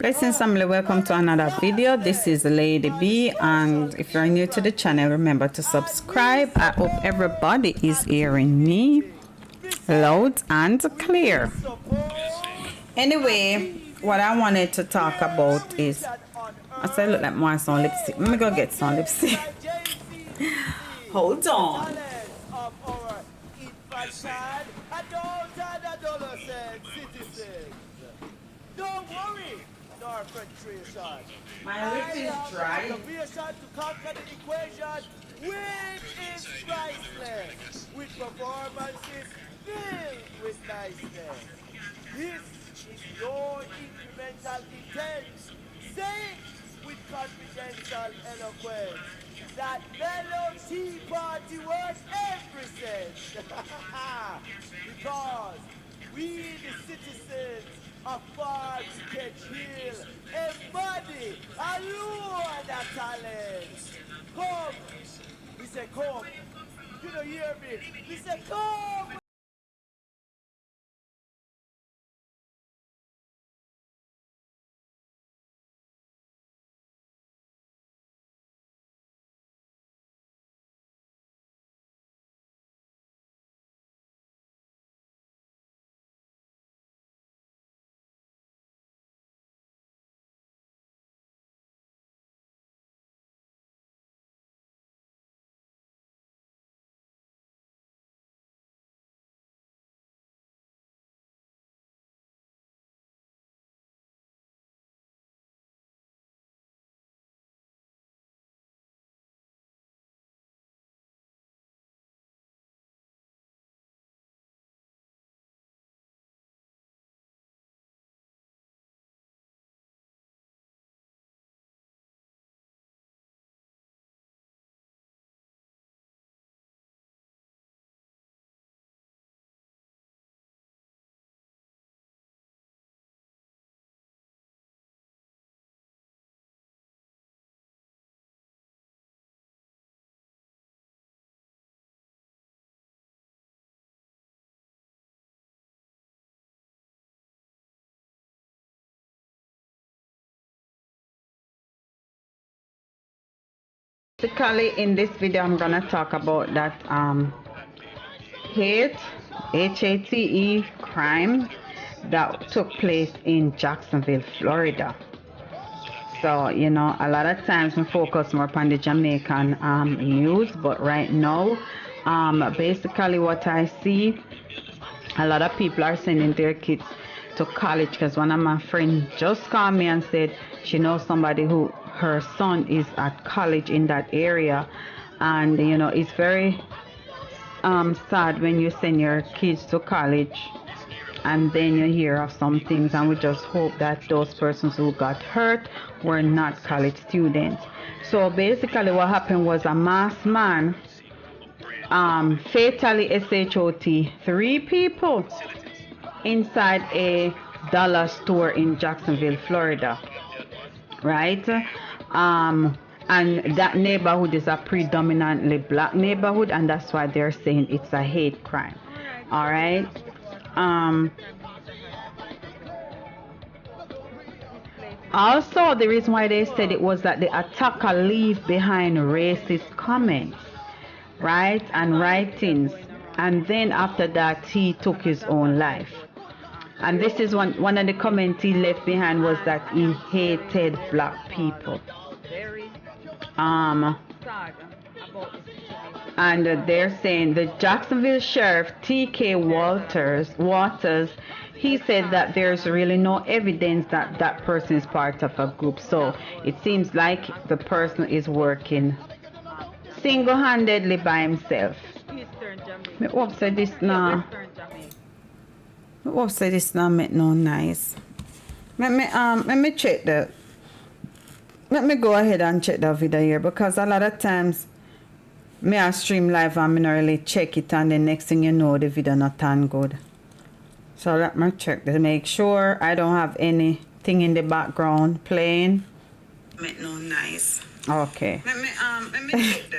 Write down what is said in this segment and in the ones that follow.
Blessings family, welcome to another video. This is Lady B, and if you're new to the channel, remember to subscribe. I hope everybody is hearing me loud and clear. Anyway, what I wanted to talk about is, I said look like more some lipstick. Let me go get some lipstick. Hold on. Don't worry, nor frustration. My lip is dry. Motivation to conquer the equation, which is priceless, with performances filled with niceness. This is your incremental intent. Say it with confidential eloquence. That mellow tea party worth every cent. Because we the citizens of far to catch hill, embody, allure that talent. Come, we say come. You don't hear me? We say come. Basically, in this video, I'm gonna talk about that hate, H-A-T-E, crime that took place in Jacksonville, Florida. So, you know, a lot of times we focus more upon the Jamaican news, but right now, basically what I see, a lot of people are sending their kids to college, because one of my friends just called me and said she knows somebody who her son is at college in that area, and you know it's very sad when you send your kids to college and then you hear of some things, and we just hope that those persons who got hurt were not college students. So basically what happened was a masked man fatally shot 3 people inside a dollar store in Jacksonville, Florida, right? And that neighborhood is a predominantly black neighborhood, and that's why they're saying it's a hate crime. All right. Also, the reason why they said it was that the attacker leave behind racist comments, right, and writings, and then after that he took his own life. And this is one of the comments he left behind was that he hated black people. And they're saying the Jacksonville Sheriff T.K. Waters, he said that there's really no evidence that that person is part of a group. So it seems like the person is working single-handedly by himself. Me hope say this now. Me hope say this now make no nice. Let me check that. Let me go ahead and check that video here, because a lot of times me I stream live and me not really check it, and the next thing you know the video not done good. So let me check to make sure I don't have anything in the background playing. Make no nice. Okay. Let me check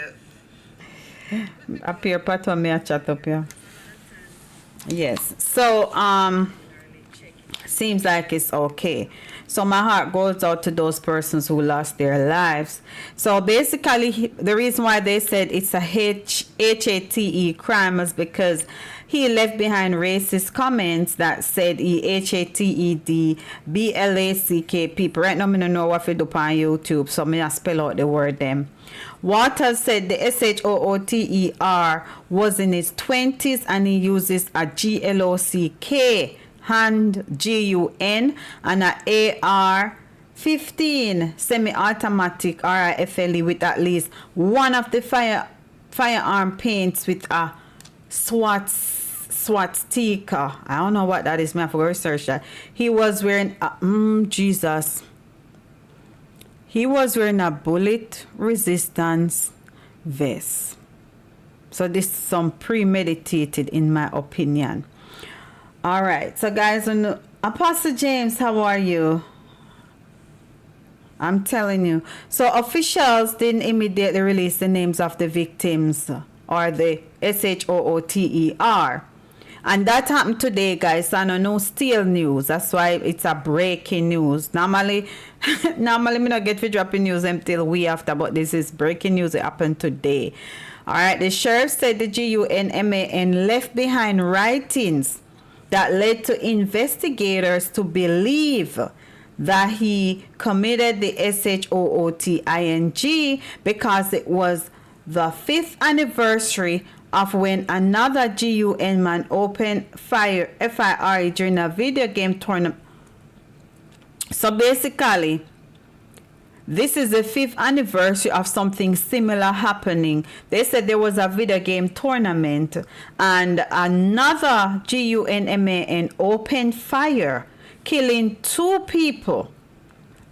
that. Up here part of me a chat up here. Yes. So seems like it's okay. So my heart goes out to those persons who lost their lives. So basically, the reason why they said it's a HATE crime is because he left behind racist comments that said he HATED BLACK people. Right now, I don't know what to do on YouTube, so I spell out the word them. Waters said the SHOOTER was in his 20s and he uses a GLOCK hand GUN and a AR-15 semi-automatic RIFLE with at least one of the firearm paints with a swastika. I don't know what that is. I have to research that. He was wearing Jesus. He was wearing a bullet resistance vest. So this is some premeditated in my opinion. All right. So guys, Apostle James, how are you? I'm telling you. So officials didn't immediately release the names of the victims or the SHOOTER. And that happened today, guys. So I don't know, still news. That's why it's a breaking news. Normally me not get to dropping news until we after, but this is breaking news. It happened today. All right. The sheriff said the GUNMAN left behind writings that led to investigators to believe that he committed the SHOOTING because it was the 5th anniversary of when another GUN man opened fire FIRE during a video game tournament. So basically, this is the 5th anniversary of something similar happening. They said there was a video game tournament and another GUNMAN opened fire, killing 2 people.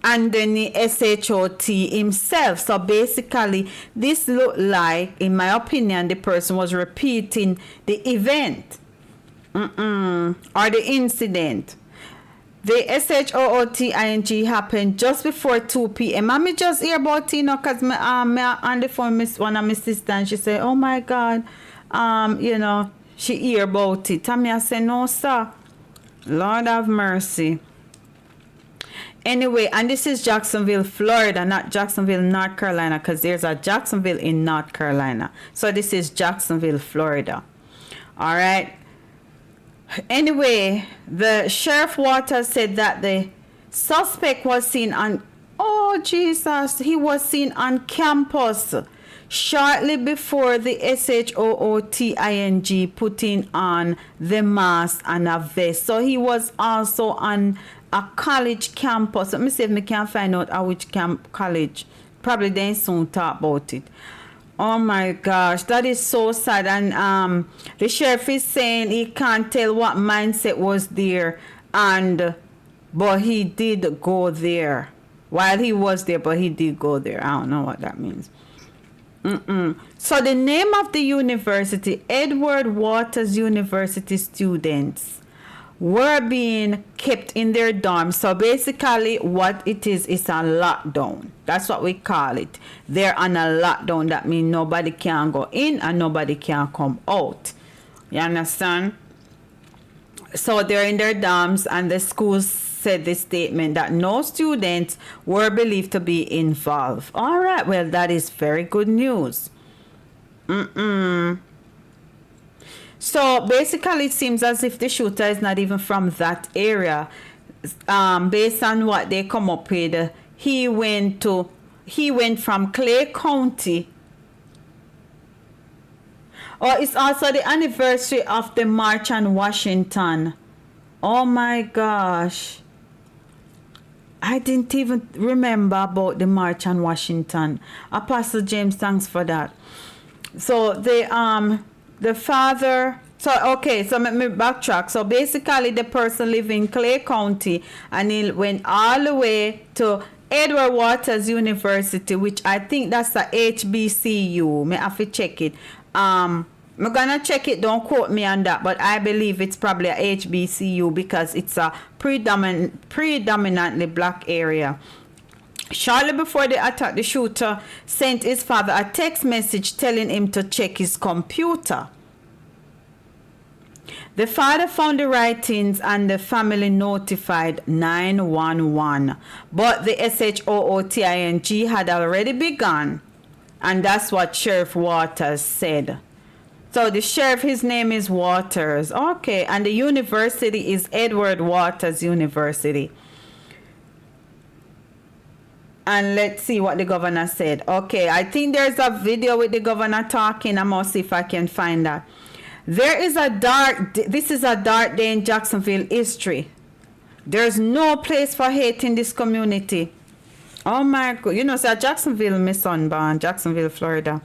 And then the SHOT himself. So basically, this looked like, in my opinion, the person was repeating the event or the incident. The SHOOTING happened just before 2 p.m. I just hear about it, because me on the phone, one of my sisters, and she said, "Oh my God, she hear about it." And I say, "No, sir. Lord have mercy." Anyway, and this is Jacksonville, Florida, not Jacksonville, North Carolina, because there's a Jacksonville in North Carolina. So this is Jacksonville, Florida. All right. Anyway, the Sheriff Waters said that the suspect was seen on, oh Jesus, he was seen on campus shortly before the SHOOTING putting on the mask and a vest. So he was also on a college campus. Let me see if I can find out which college. Probably they soon talk about it. Oh my gosh, that is so sad. And the sheriff is saying he can't tell what mindset was there, but he did go there. While he was there, but he did go there. I don't know what that means. So the name of the university, Edward Waters University students were being kept in their dorms. So basically what it is a lockdown. That's what we call it. They're on a lockdown. That means nobody can go in and nobody can come out. You understand? So they're in their dorms, and the schools said this statement that no students were believed to be involved. All right, well, that is very good news. So basically, it seems as if the shooter is not even from that area. Based on what they come up with, he went from Clay County. Oh, it's also the anniversary of the March on Washington. Oh my gosh. I didn't even remember about the March on Washington. Apostle James, thanks for that. So the father, so okay, so let me backtrack. So basically the person lived in Clay County and he went all the way to Edward Waters University, which I think that's a HBCU. Me have to check it. I'm gonna check it, don't quote me on that, but I believe it's probably a HBCU because it's a predominantly black area. Shortly before the attack, the shooter sent his father a text message telling him to check his computer. The father found the writings and the family notified 911. But the SHOOTING had already begun. And that's what Sheriff Waters said. So the sheriff, his name is Waters. Okay, and the university is Edward Waters University. And let's see what the governor said. Okay, I think there's a video with the governor talking. I'm going to see if I can find that. This is a dark day in Jacksonville history. There's no place for hate in this community. Oh my God. You know, so Jacksonville, my son born, Jacksonville, Florida.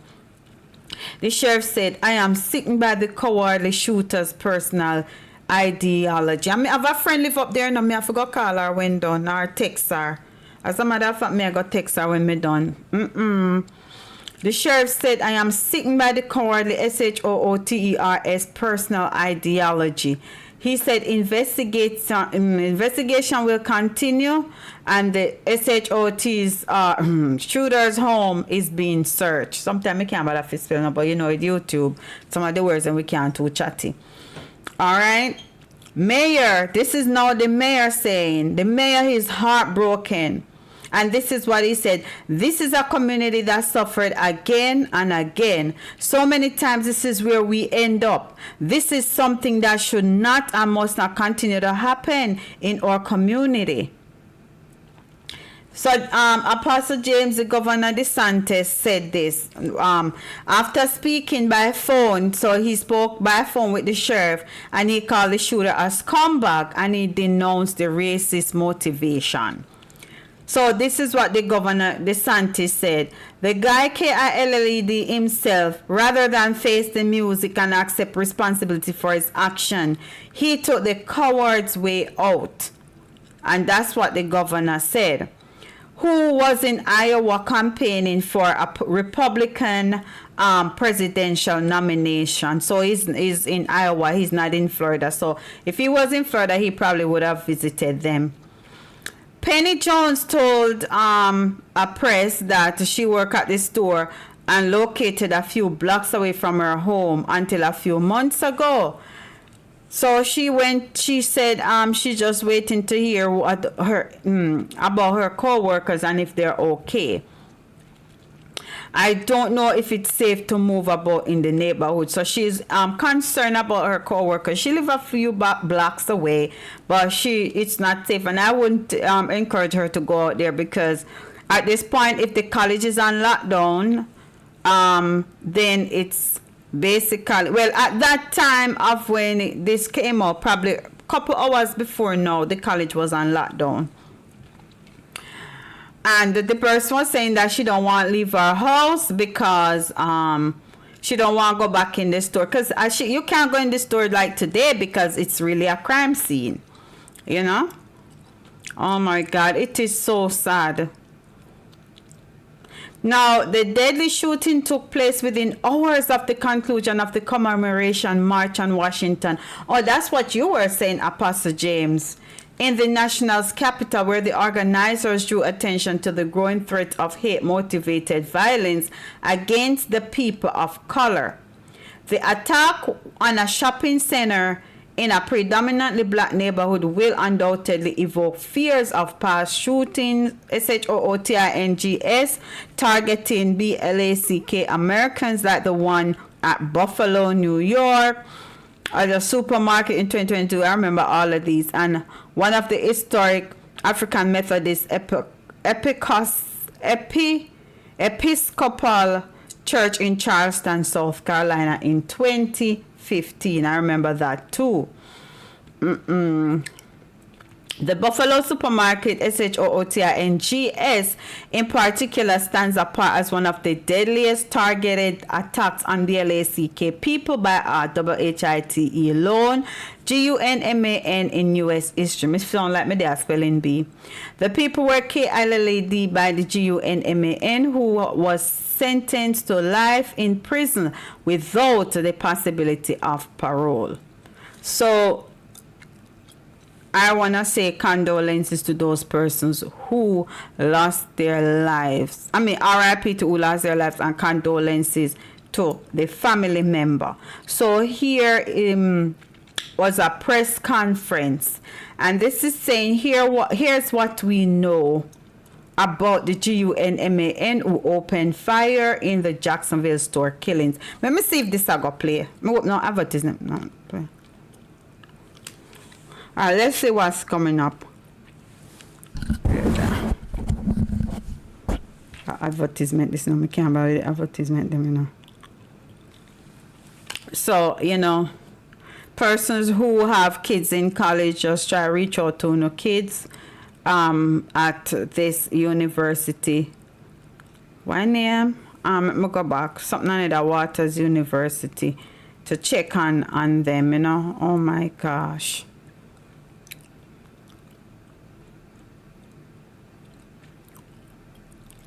The sheriff said, I am sickened by the cowardly shooter's personal ideology. I have a friend live up there, and I forgot to call her when done, or text her. As a matter of fact, I got text her when me done. The sheriff said, I am sickened by the cowardly SHOOTER's personal ideology. He said investigation will continue, and the SHOT's shooter's home is being searched. Sometimes we can't bother to spell, but you know, with YouTube, some of the words and we can't too chatty. All right. Mayor, this is now the mayor saying, the mayor is heartbroken. And this is what he said. This is a community that suffered again and again. So many times this is where we end up. This is something that should not and must not continue to happen in our community. So Apostle James, the Governor DeSantis, said this after speaking by phone. So he spoke by phone with the sheriff, and he called the shooter a scumbag, and he denounced the racist motivation. So this is what the Governor DeSantis said. The guy KILLED himself, rather than face the music and accept responsibility for his action, he took the coward's way out. And that's what the governor said. Who was in Iowa campaigning for a Republican presidential nomination. So he's in Iowa. He's not in Florida. So if he was in Florida, he probably would have visited them. Penny Jones told a press that she worked at the store and located a few blocks away from her home until a few months ago. So she said she's just waiting to hear what about her co-workers and if they're okay. I don't know if it's safe to move about in the neighborhood. So she's concerned about her co-workers. She lives a few blocks away, but it's not safe. And I wouldn't encourage her to go out there, because at this point, if the college is on lockdown, then it's basically, well, at that time of when this came out, probably a couple hours before now, the college was on lockdown. And the person was saying that she don't want to leave her house because she don't want to go back in the store. Because you can't go in the store like today because it's really a crime scene. You know? Oh my God, it is so sad. Now, the deadly shooting took place within hours of the conclusion of the commemoration march on Washington. Oh, that's what you were saying, Apostle James. In the national's capital, where the organizers drew attention to the growing threat of hate-motivated violence against the people of color. The attack on a shopping center in a predominantly black neighborhood will undoubtedly evoke fears of past shootings, SHOOTINGS, targeting BLACK Americans, like the one at Buffalo, New York, or the supermarket in 2022. I remember all of these. And one of the historic African Methodist Episcopal Church in Charleston, South Carolina in 2015. I remember that too. The Buffalo supermarket, SHOOTINGS, in particular, stands apart as one of the deadliest targeted attacks on BLACK people by WHITE alone, GUNMAN in U.S. history. Me sound like me there spelling B. The people were KILLED by the GUNMAN, who was sentenced to life in prison without the possibility of parole. So I want to say condolences to those persons who lost their lives. I mean, RIP to who lost their lives, and condolences to the family member. So here, was a press conference, and this is saying here's what we know about the GUNMAN who opened fire in the Jacksonville store killings. Let me see if this I go play. No advertisement. No play. Alright, let's see what's coming up. Advertisement. This no, me can't buy the advertisement. Them, you know. So persons who have kids in college, just try to reach out to no kids at this university. What name? Me go back. Something like that, Waters University, to check on them, Oh my gosh.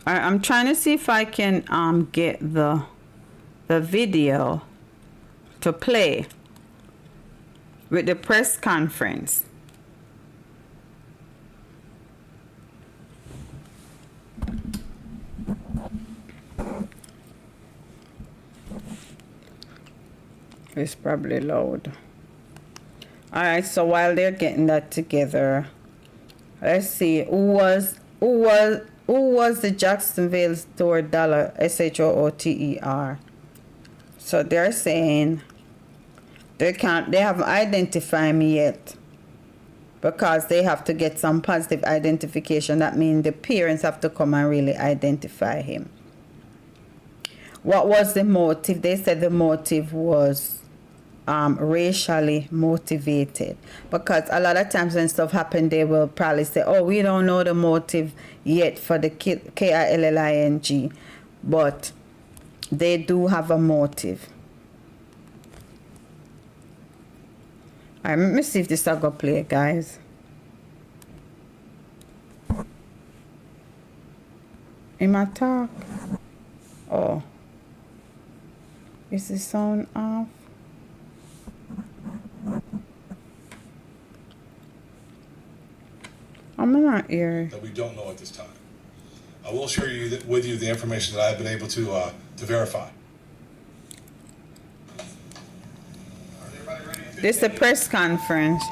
I'm trying to see if I can get the video to play with the press conference. It's probably loud. All right, so while they're getting that together, let's see who was the Jacksonville store dollar SHOOTER. So they're saying they haven't identified me yet, because they have to get some positive identification. That means the parents have to come and really identify him. What was the motive? They said the motive was racially motivated, because a lot of times when stuff happen, they will probably say, oh, we don't know the motive yet for the KILLING, but they do have a motive. Alright, let me see if this will go play, guys. In my talk. Oh, is the sound off? I'm not here. That we don't know at this time. I will share with you the information that I have been able to verify. This is a press conference.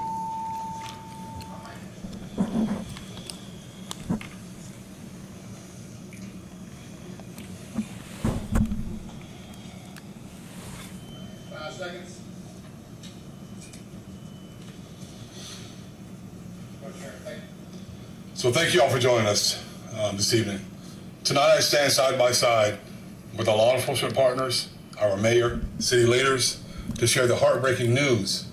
So thank you all for joining us this evening. Tonight I stand side by side with our law enforcement partners, our mayor, city leaders, to share the heartbreaking news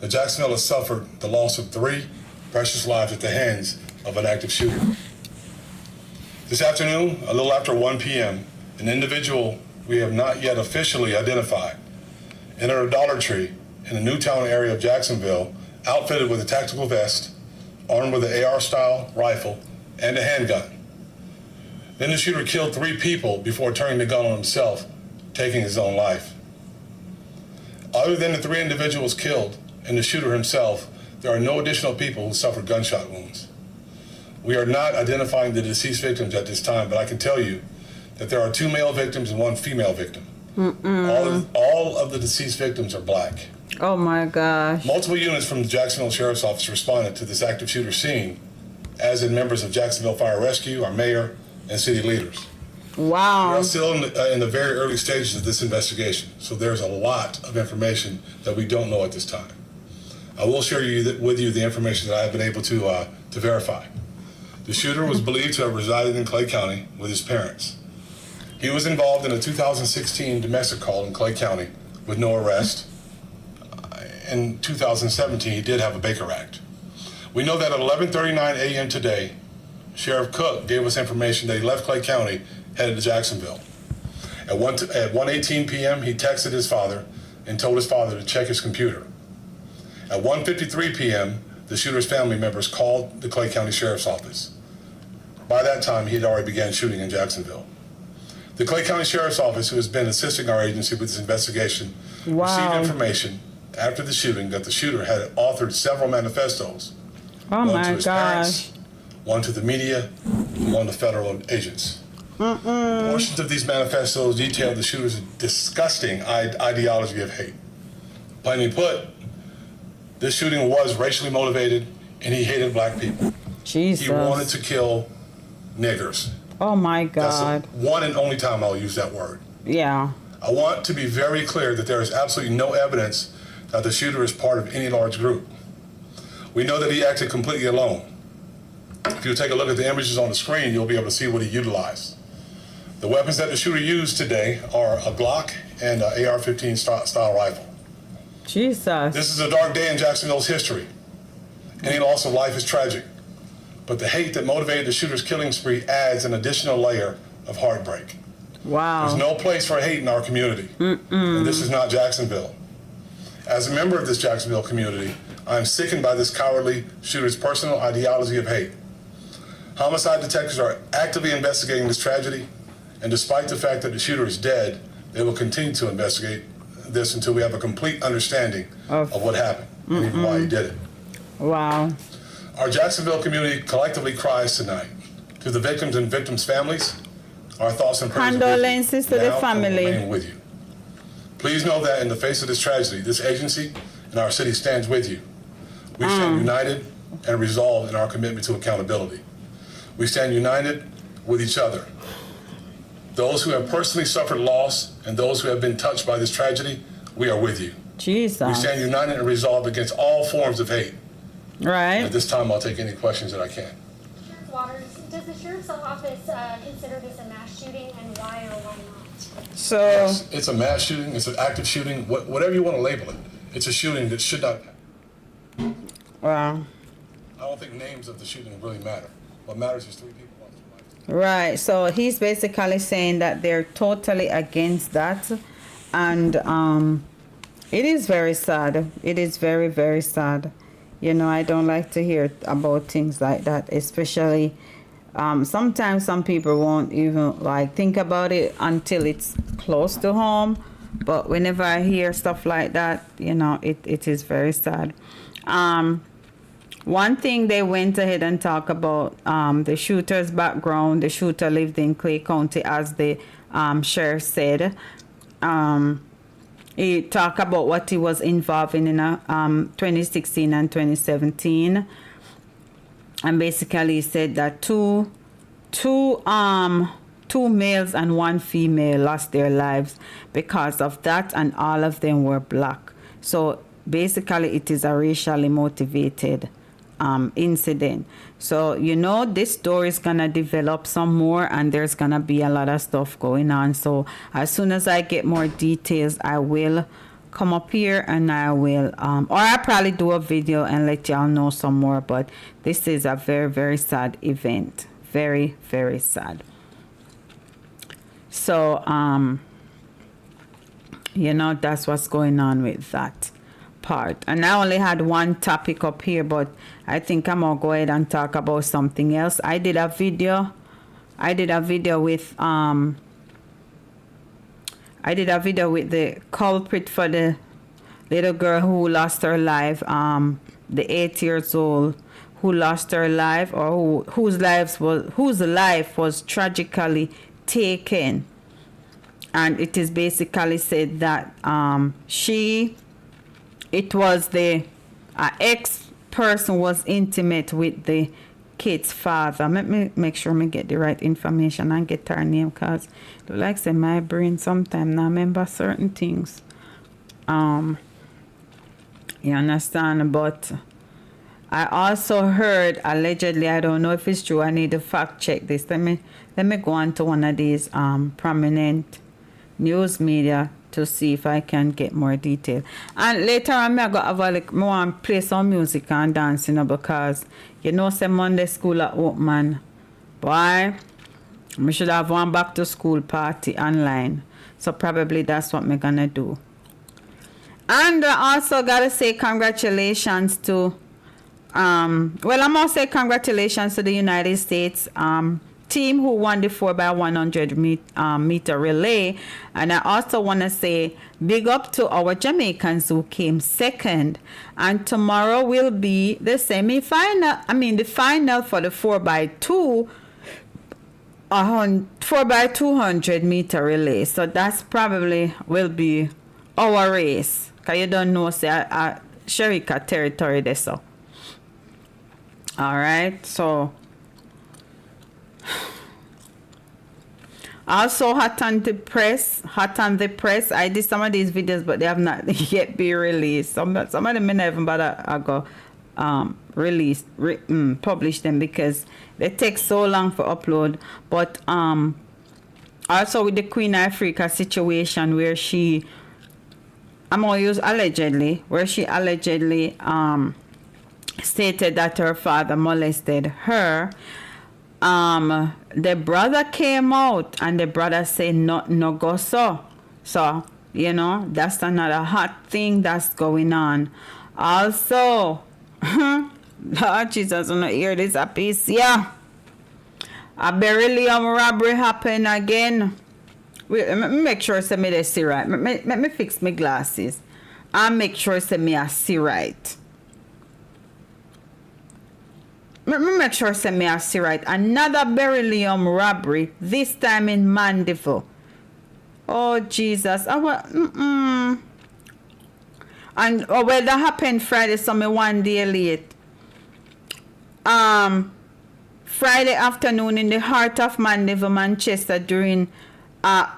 that Jacksonville has suffered the loss of 3 precious lives at the hands of an active shooter. This afternoon, a little after 1 p.m., an individual we have not yet officially identified entered a Dollar Tree in the Newtown area of Jacksonville, outfitted with a tactical vest, armed with an AR-style rifle and a handgun. Then the shooter killed 3 people before turning the gun on himself, taking his own life. Other than the 3 individuals killed and the shooter himself, there are no additional people who suffered gunshot wounds. We are not identifying the deceased victims at this time, but I can tell you that there are 2 male victims and 1 female victim. All of the deceased victims are black. Oh my gosh. Multiple units from the Jacksonville Sheriff's Office responded to this active shooter scene, as did members of Jacksonville Fire Rescue, our mayor, and city leaders. Wow. We are still in the very early stages of this investigation, so there's a lot of information that we don't know at this time. I will share with you the information that I have been able to verify. The shooter was believed to have resided in Clay County with his parents. He was involved in a 2016 domestic call in Clay County with no arrest. In 2017, he did have a Baker Act. We know that at 11:39 a.m. today, Sheriff Cook gave us information that he left Clay County, headed to Jacksonville. At 1:18 p.m., he texted his father and told his father to check his computer. At 1:53 p.m., the shooter's family members called the Clay County Sheriff's Office. By that time, he had already began shooting in Jacksonville. The Clay County Sheriff's Office, who has been assisting our agency with this investigation, received information after the shooting that the shooter had authored several manifestos. One to his parents, one to the media, and one to federal agents. Portions of these manifestos detailed the shooter's disgusting ideology of hate. Plainly put, This shooting was racially motivated, and he hated black people. Jesus. He wanted to kill niggers. Oh my God. That's the one and only time I'll use that word. Yeah. I want to be very clear that there is absolutely no evidence that the shooter is part of any large group. We know that he acted completely alone. If you take a look at the images on the screen, you'll be able to see what he utilized. The weapons that the shooter used today are a Glock and an AR-15 style rifle. Jesus. This is a dark day in Jacksonville's history. Any loss of life is tragic, but the hate that motivated the shooter's killing spree adds an additional layer of heartbreak. Wow. There's no place for hate in our community, and this is not Jacksonville. As a member of this Jacksonville community, I am sickened by this cowardly shooter's personal ideology of hate. Homicide detectives are actively investigating this tragedy, and despite the fact that the shooter is dead, they will continue to investigate this until we have a complete understanding of what happened and even why he did it. Wow. Our Jacksonville community collectively cries tonight. To the victims and victims' families, our thoughts and prayers Condolences to the family. remain with you. Please know that in the face of this tragedy, this agency and our city stands with you. We stand united and resolved in our commitment to accountability. We stand united with each other. Those who have personally suffered loss and those who have been touched by this tragedy, we are with you. Jesus. We stand united and resolved against all forms of hate. Right. At this time, I'll take any questions that I can. Sheriff Waters, does the Sheriff's Office consider this a mass shooting, and why or why not? So. Yes, it's a mass shooting, it's an active shooting, whatever you want to label it. It's a shooting that should not. Wow. I don't think names of the shooting really matter. What matters is 3 people lost their lives. Right. So he's basically saying that they're totally against that. And it is very sad. It is very, very sad. You know, I don't like to hear about things like that, especially sometimes some people won't even like think about it until it's close to home. But whenever I hear stuff like that, you know, it is very sad. One thing they went ahead and talked about the shooter's background. The shooter lived in Clay County, as the sheriff said. He talked about what he was involved in 2016 and 2017, and basically he said that two males and one female lost their lives because of that, and all of them were black. So basically it is a racially motivated incident. So, you know, this story is gonna develop some more, and there's gonna be a lot of stuff going on. So as soon as I get more details, I will come up here and I will or I'll probably do a video and let y'all know some more. But this is a very, very sad event. Very, very sad. So you know, that's what's going on with that part. And I only had one topic up here, but I think I'm gonna go ahead and talk about something else. I did a video with the culprit for the little girl who lost her life, the 8 years old who lost her life, or whose life was tragically taken. And it is basically said that it was the ex-person was intimate with the kid's father. Let me make sure I get the right information and get her name, because like say my brain sometimes not remember certain things. You understand? But I also heard allegedly, I don't know if it's true, I need to fact check this. Let me go on to one of these prominent news media to see if I can get more detail. And later on, I go have I want to play some music and dance, you know, because you know, say Monday school at open, boy, we should have one back to school party online. So probably that's what I'm gonna do. And I also gotta say congratulations to I'm gonna say congratulations to the United States team who won the 4x100 meter relay. And I also want to say big up to our Jamaicans who came second. And tomorrow will be the semi-final, the final for the 4x200 meter relay. So that's probably will be our race. Because you don't know, say, Sherika territory there. So, all right. So, also hot on the press. I did some of these videos, but they have not yet been released. Some of them may not even bother I go publish them because they take so long for upload. But also with the Queen Africa situation where I'm gonna use allegedly, where she allegedly stated that her father molested her. The brother came out and the brother said no go so. So, you know, that's another hot thing that's going on. Also, Lord Jesus, I'm not hear this a piece. Yeah. A beryllium robbery happened again. Wait, let me make sure me they see right. Let me fix my glasses. And make sure me I see right. Let me make sure me I see right. Another beryllium robbery, this time in Mandeville. Oh Jesus. And well, that happened Friday, so me one day late. Friday afternoon in the heart of Mandeville, Manchester, during a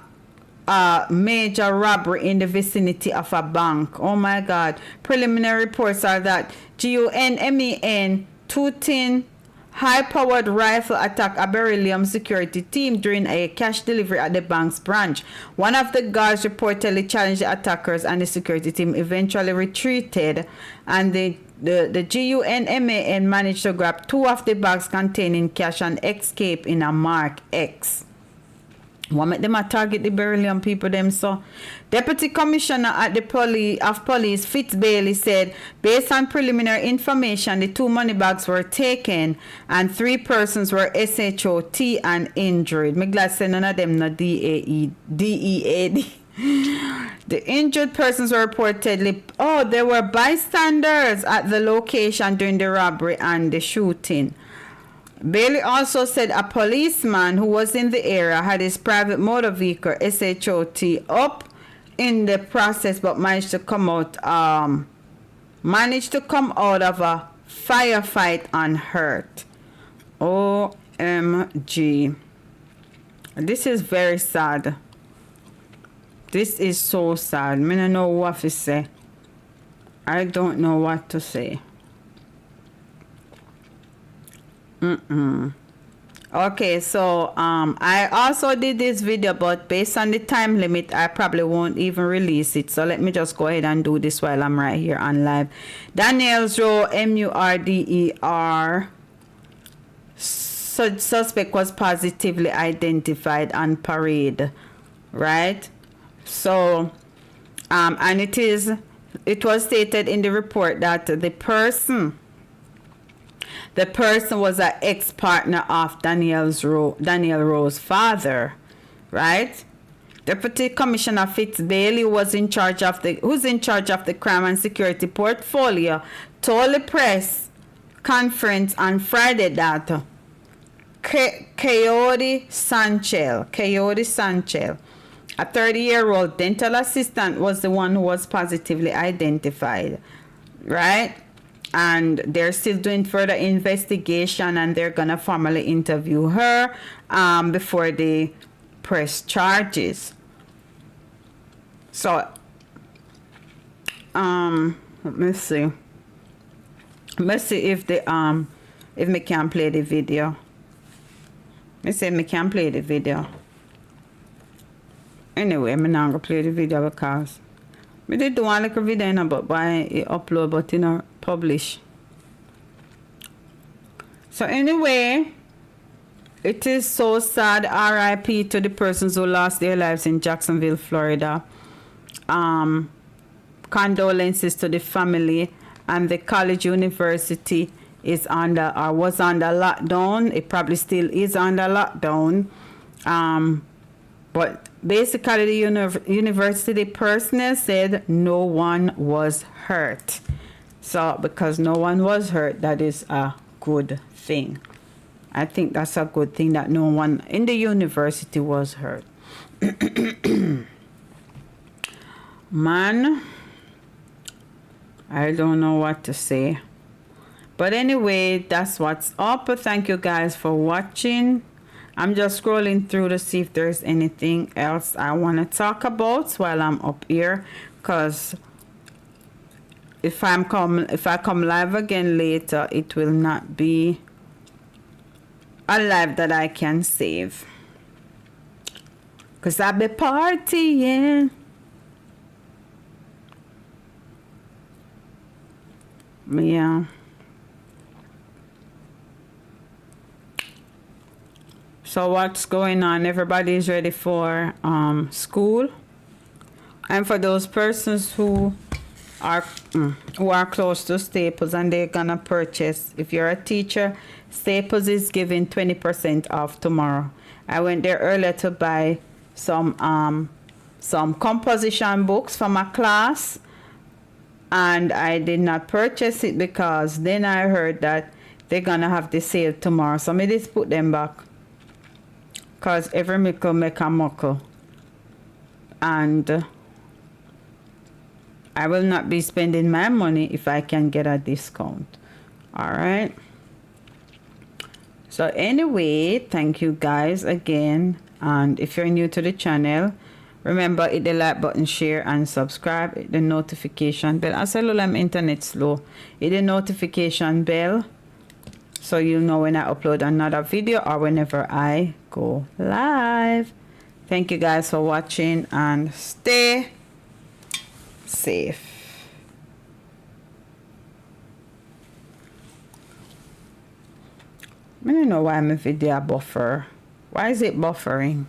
major robbery in the vicinity of a bank. Oh my God. Preliminary reports are that GUNMEN 210 high-powered rifle attacked a beryllium security team during a cash delivery at the bank's branch. One of the guards reportedly challenged the attackers, and the security team eventually retreated, and the GUNMAN managed to grab 2 of the bags containing cash and escape in a Mark X. What make them target the beryllium people them so? Deputy Commissioner at the Police Fitz Bailey said, based on preliminary information, the 2 money bags were taken and 3 persons were SHOT and injured. Me glad say none of them no DEAD. The injured persons were reportedly, they were bystanders at the location during the robbery and the shooting. Bailey also said a policeman who was in the area had his private motor vehicle SHOT up in the process, but managed to come out of a firefight unhurt. OMG. This is very sad. This is so sad. I don't know what to say. I don't know what to say. Okay, so I also did this video, but based on the time limit, I probably won't even release it. So let me just go ahead and do this while I'm right here on live. Daniels Row, MURDER. Suspect was positively identified on parade, right? So, and it was stated in the report that the person was an ex-partner of Daniel Rowe's father, right? Deputy Commissioner Fitz Bailey who's in charge of the crime and security portfolio, told the press conference on Friday that Coyote Sanchel, a 30-year-old dental assistant, was the one who was positively identified, right? And they're still doing further investigation, and they're gonna formally interview her before they press charges. So let me see if me can play the video. Me say me can play the video. Anyway, I'm not gonna play the video because me did do one little video, you know, but why it upload, but you know, publish. So anyway, it is so sad. RIP to the persons who lost their lives in Jacksonville, Florida. Condolences to the family, and the college university is was under lockdown. It probably still is under lockdown. But basically the university personnel said no one was hurt. So because no one was hurt, that is a good thing. I think that's a good thing that no one in the university was hurt. Man, I don't know what to say. But anyway, that's what's up. Thank you guys for watching. I'm just scrolling through to see if there's anything else I want to talk about while I'm up here, because if I come live again later, it will not be a live that I can save, because I'll be partying. Yeah. So what's going on? Everybody's ready for school. And for those persons who are close to Staples and they're gonna purchase, if you're a teacher, Staples is giving 20% off tomorrow. I went there earlier to buy some composition books for my class, and I did not purchase it because then I heard that they're gonna have the sale tomorrow. So I just put them back, because every mickle make a muckle, and I will not be spending my money if I can get a discount. All right. So anyway, thank you guys again, and if you're new to the channel, remember, hit the like button, share and subscribe, hit the notification bell. I said, I'm internet slow. Hit the notification bell so you'll know when I upload another video or whenever I go live. Thank you guys for watching, and stay safe. I don't know why my video buffer. Why is it buffering?